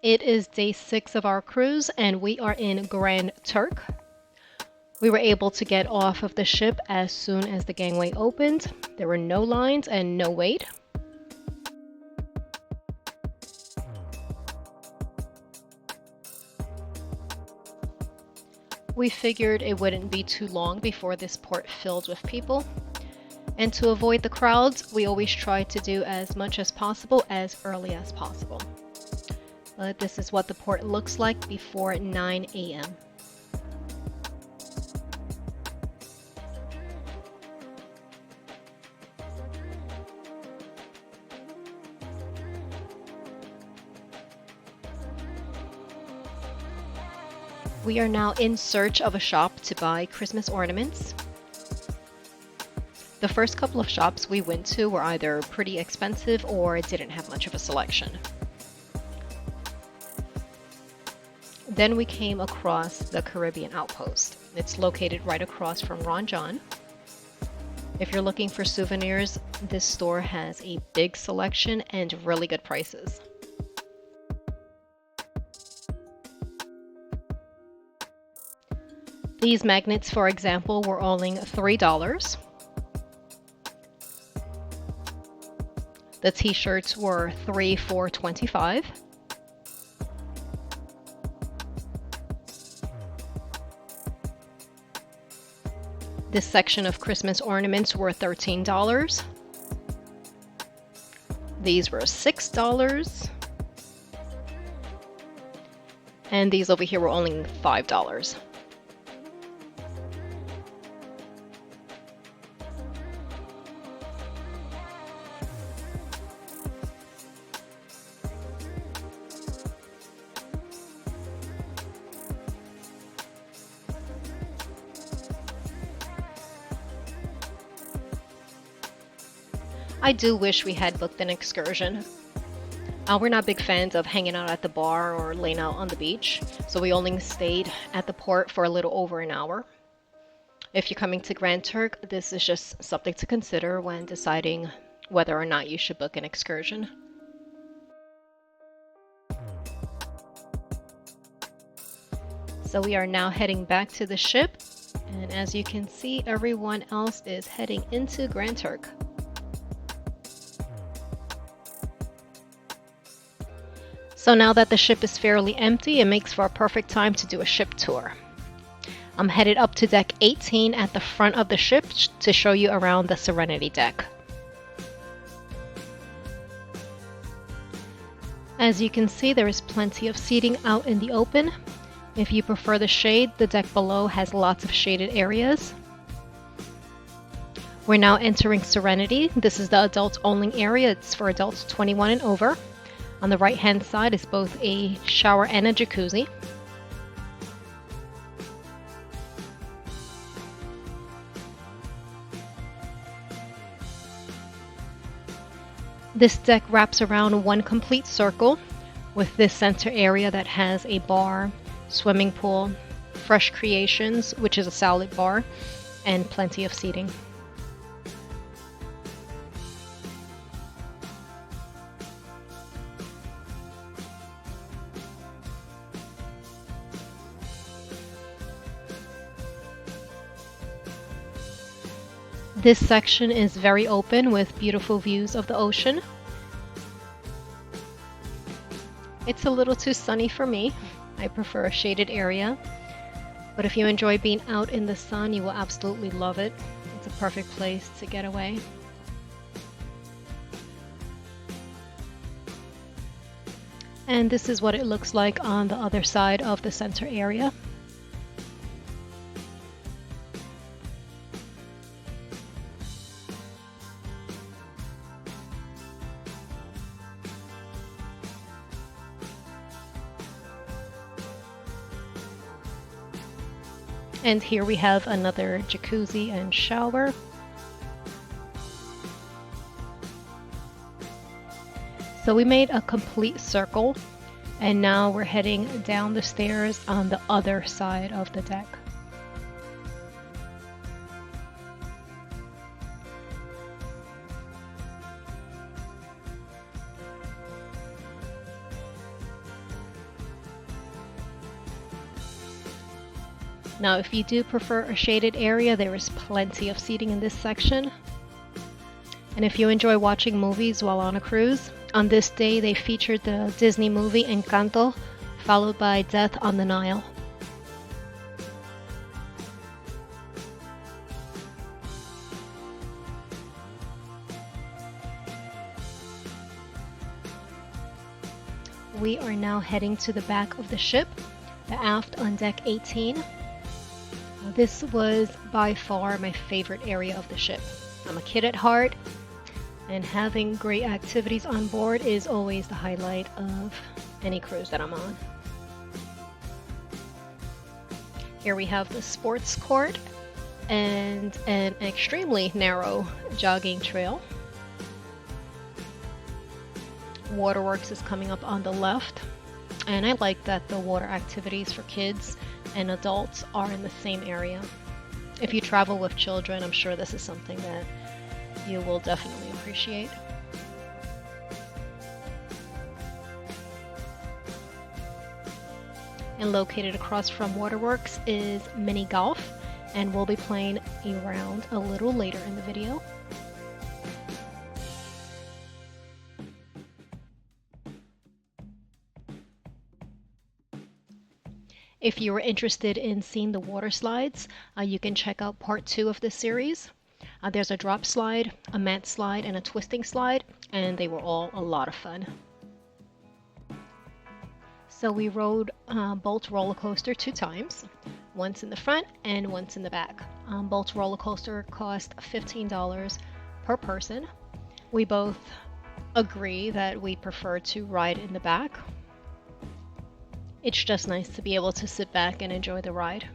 It is day 6 of our cruise and we are in Grand Turk. We were able to get off of the ship as soon as the gangway opened. There were no lines and no wait. We figured it wouldn't be too long before this port filled with people. And to avoid the crowds, we always try to do as much as possible as early as possible. But this is what the port looks like before 9 a.m. We are now in search of a shop to buy Christmas ornaments. The first couple of shops we went to were either pretty expensive or didn't have much of a selection. Then we came across the Caribbean Outpost. It's located right across from Ron Jon. If you're looking for souvenirs, this store has a big selection and really good prices. These magnets, for example, were only $3. The t-shirts were $3 for $25. This section of Christmas ornaments were $13. These were $6. And these over here were only $5. I do wish we had booked an excursion. We're not big fans of hanging out at the bar or laying out on the beach, so we only stayed at the port for a little over an hour. If you're coming to Grand Turk, this is just something to consider when deciding whether or not you should book an excursion. So we are now heading back to the ship, and as you can see, everyone else is heading into Grand Turk. So now that the ship is fairly empty, it makes for a perfect time to do a ship tour. I'm headed up to deck 18 at the front of the ship to show you around the Serenity deck. As you can see, there is plenty of seating out in the open. If you prefer the shade, the deck below has lots of shaded areas. We're now entering Serenity. This is the adult only area. It's for adults 21 and over. On the right hand side is both a shower and a jacuzzi. This deck wraps around one complete circle with this center area that has a bar, swimming pool, Fresh Creations, which is a salad bar, and plenty of seating. This section is very open with beautiful views of the ocean. It's a little too sunny for me. I prefer a shaded area. But if you enjoy being out in the sun, you will absolutely love it. It's a perfect place to get away. And this is what it looks like on the other side of the center area. And here we have another jacuzzi and shower. So we made a complete circle, and now we're heading down the stairs on the other side of the deck. Now, if you do prefer a shaded area, there is plenty of seating in this section. And if you enjoy watching movies while on a cruise, on this day they featured the Disney movie Encanto, followed by Death on the Nile. We are now heading to the back of the ship, the aft on deck 18. This was by far my favorite area of the ship. I'm a kid at heart, and having great activities on board is always the highlight of any cruise that I'm on. Here we have the sports court and an extremely narrow jogging trail. Waterworks is coming up on the left, and I like that the water activities for kids and adults are in the same area. If you travel with children, I'm sure this is something that you will definitely appreciate. And located across from Waterworks is mini golf, and we'll be playing a round a little later in the video. If you are interested in seeing the water slides, you can check out part 2 of this series. There's a drop slide, a mat slide, and a twisting slide, and they were all a lot of fun. So we rode Bolt roller coaster 2 times, once in the front and once in the back. Bolt roller coaster cost $15 per person. We both agree that we prefer to ride in the back. It's just nice to be able to sit back and enjoy the ride.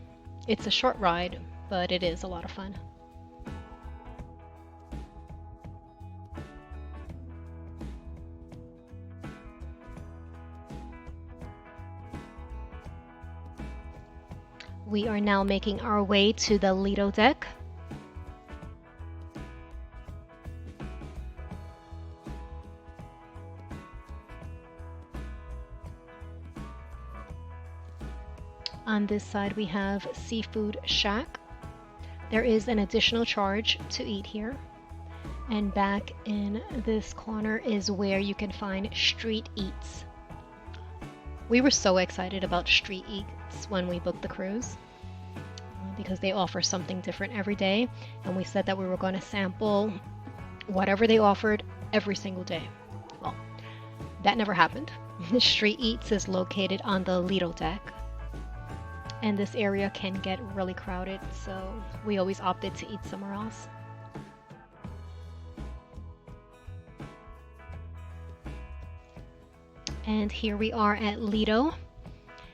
It's a short ride, but it is a lot of fun. We are now making our way to the Lido deck. On this side we have Seafood Shack. There is an additional charge to eat here. And back in this corner is where you can find street eats. We were so excited about street eats when we booked the cruise because they offer something different every day, and we said that we were going to sample whatever they offered every single day. Well, that never happened. Street Eats is located on the Lido deck, and this area can get really crowded, so we always opted to eat somewhere else. And here we are at Lido.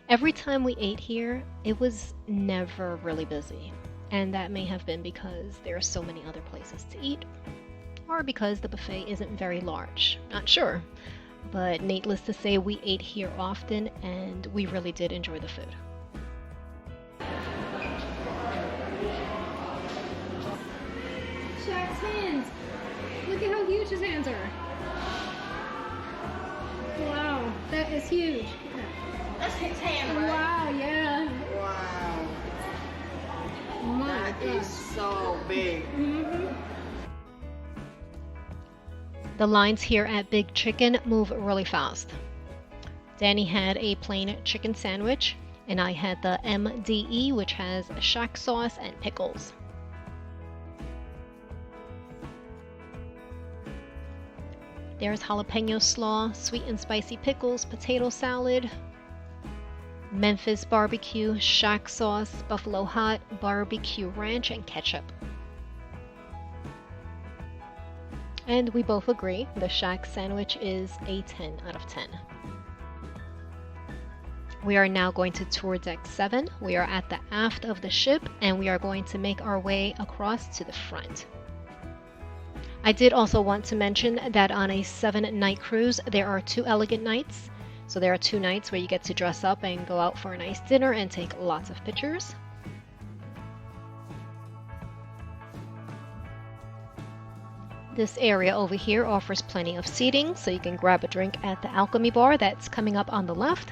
Every time we ate here, it was never really busy. And that may have been because there are so many other places to eat, or because the buffet isn't very large. Not sure. But needless to say, we ate here often, and we really did enjoy the food. Shaq's hands! Look at how huge his hands are! Wow, that is huge. That's his hand, right? Wow, yeah. Wow. My That God. is so big. Mhm. The lines here at Big Chicken move really fast. Danny had a plain chicken sandwich, and I had the MDE, which has shack sauce and pickles. There's jalapeno slaw, sweet and spicy pickles, potato salad, Memphis barbecue, shack sauce, buffalo hot, barbecue ranch, and ketchup. And we both agree the shack sandwich is a 10 out of 10. We are now going to tour deck 7. We are at the aft of the ship, and we are going to make our way across to the front. I did also want to mention that on a 7-night cruise, there are 2 elegant nights. So there are 2 nights where you get to dress up and go out for a nice dinner and take lots of pictures. This area over here offers plenty of seating, so you can grab a drink at the Alchemy Bar that's coming up on the left.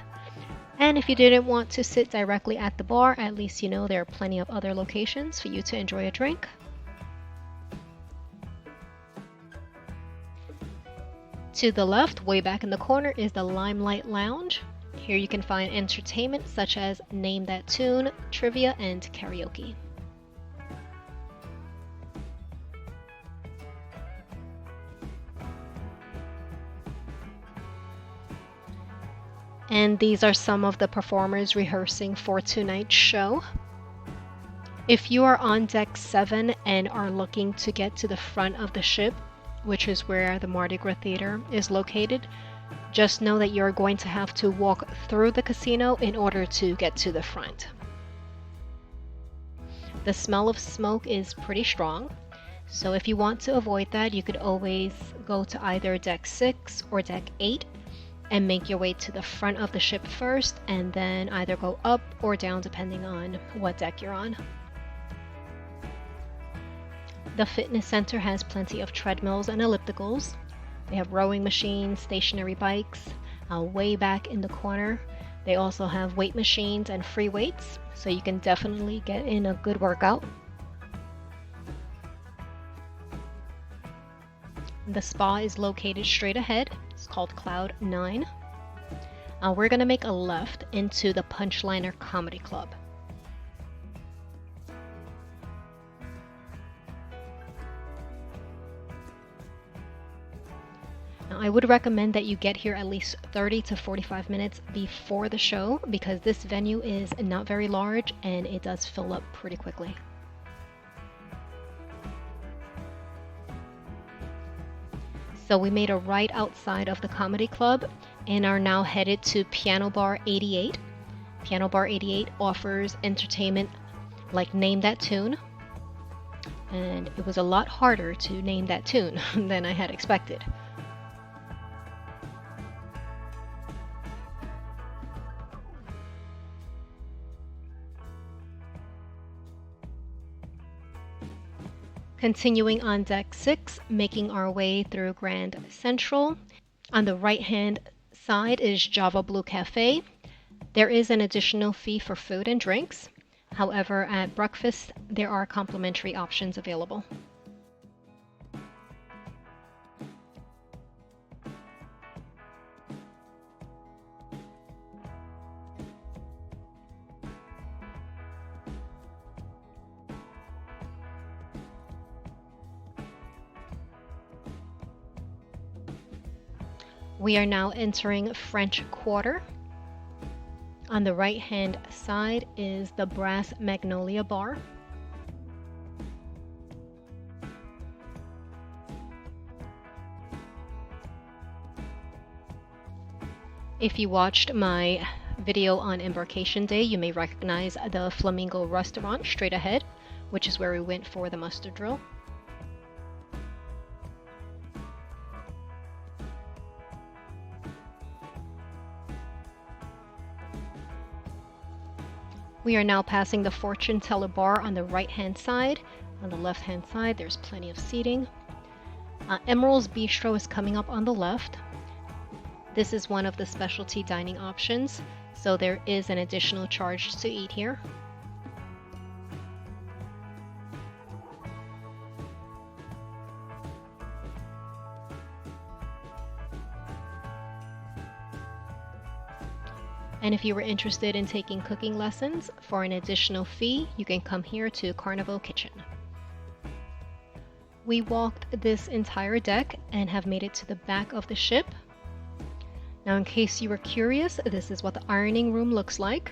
And if you didn't want to sit directly at the bar, at least you know there are plenty of other locations for you to enjoy a drink. To the left, way back in the corner, is the Limelight Lounge. Here you can find entertainment such as Name That Tune, trivia, and karaoke. And these are some of the performers rehearsing for tonight's show. If you are on deck 7 and are looking to get to the front of the ship, which is where the Mardi Gras Theater is located, just know that you're going to have to walk through the casino in order to get to the front. The smell of smoke is pretty strong, so if you want to avoid that, you could always go to either deck 6 or deck 8 and make your way to the front of the ship first, and then either go up or down depending on what deck you're on. The fitness center has plenty of treadmills and ellipticals. They have rowing machines, stationary bikes. Way back in the corner, they also have weight machines and free weights, so you can definitely get in a good workout. The spa is located straight ahead. It's called Cloud 9. We're going to make a left into the Punchliner Comedy Club. Now, I would recommend that you get here at least 30 to 45 minutes before the show because this venue is not very large and it does fill up pretty quickly. So we made a right outside of the comedy club and are now headed to Piano Bar 88. Piano Bar 88 offers entertainment like Name That Tune, and it was a lot harder to name that tune than I had expected. Continuing on deck 6, making our way through Grand Central. On the right hand side is Java Blue Cafe. There is an additional fee for food and drinks. However, at breakfast, there are complimentary options available. We are now entering French Quarter. On the right hand side is the Brass Magnolia Bar. If you watched my video on Embarkation Day, you may recognize the Flamingo restaurant straight ahead, which is where we went for the mustard drill. We are now passing the Fortune Teller Bar on the right-hand side. On the left-hand side, there's plenty of seating. Emerald's Bistro is coming up on the left. This is one of the specialty dining options, so there is an additional charge to eat here. And if you were interested in taking cooking lessons for an additional fee, you can come here to Carnival Kitchen. We walked this entire deck and have made it to the back of the ship. Now, in case you were curious, this is what the ironing room looks like.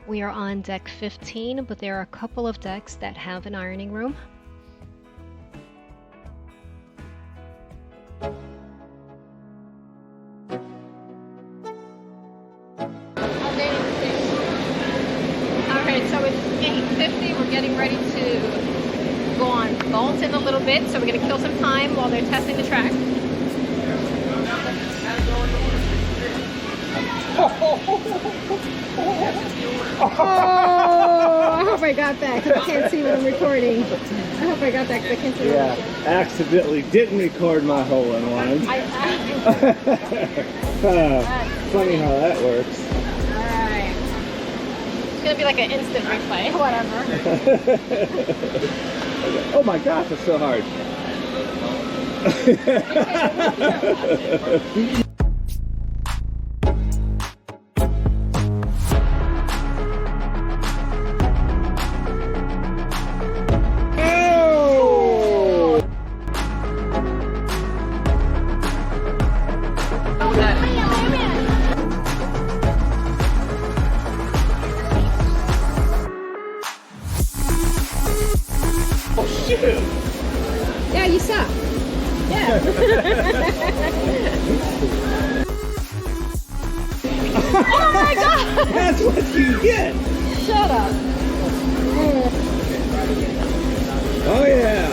We are on deck 15, but there are a couple of decks that have an ironing room. So it's 8:50. We're getting ready to go on vault in a little bit. So we're going to kill some time while they're testing the track. Oh, I hope I got that because I can't see what I'm recording. I hope I got that because I can't see. Yeah, accidentally didn't record my hole-in-one. Funny how that works. All right. gonna be like an instant replay. Whatever. Oh my gosh, it's so hard. Yeah, you suck. Yeah. Oh my god! That's what you get. Shut up. Oh yeah.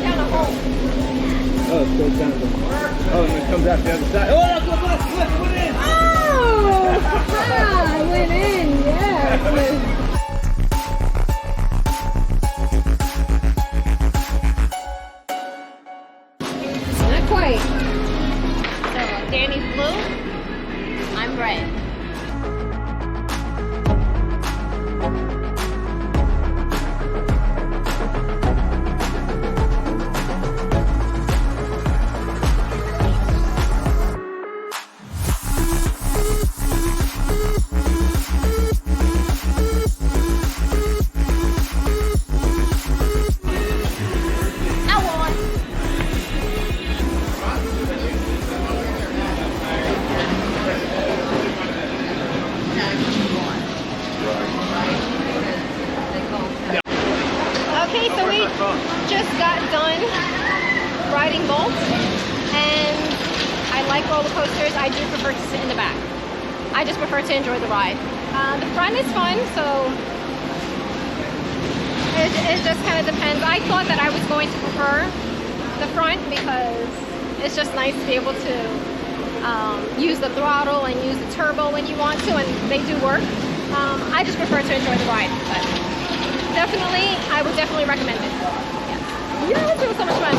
Down a hole. Oh, it goes down the. Oh, and it comes out the other side. Oh, look, went in. Oh! Haha, I went in, yeah. Not quite. So, Danny's blue, I'm red. Okay, so we just got done riding Bolt, and I like roller coasters. I do prefer to sit in the back. I just prefer to enjoy the ride. The front is fun, so it just kind of depends. I thought that I was going to prefer the front because it's just nice to be able to use the throttle and use the turbo when you want to, and they do work. I just prefer to enjoy the ride, but definitely, I would definitely recommend it. Yes. Yeah, it was so much fun.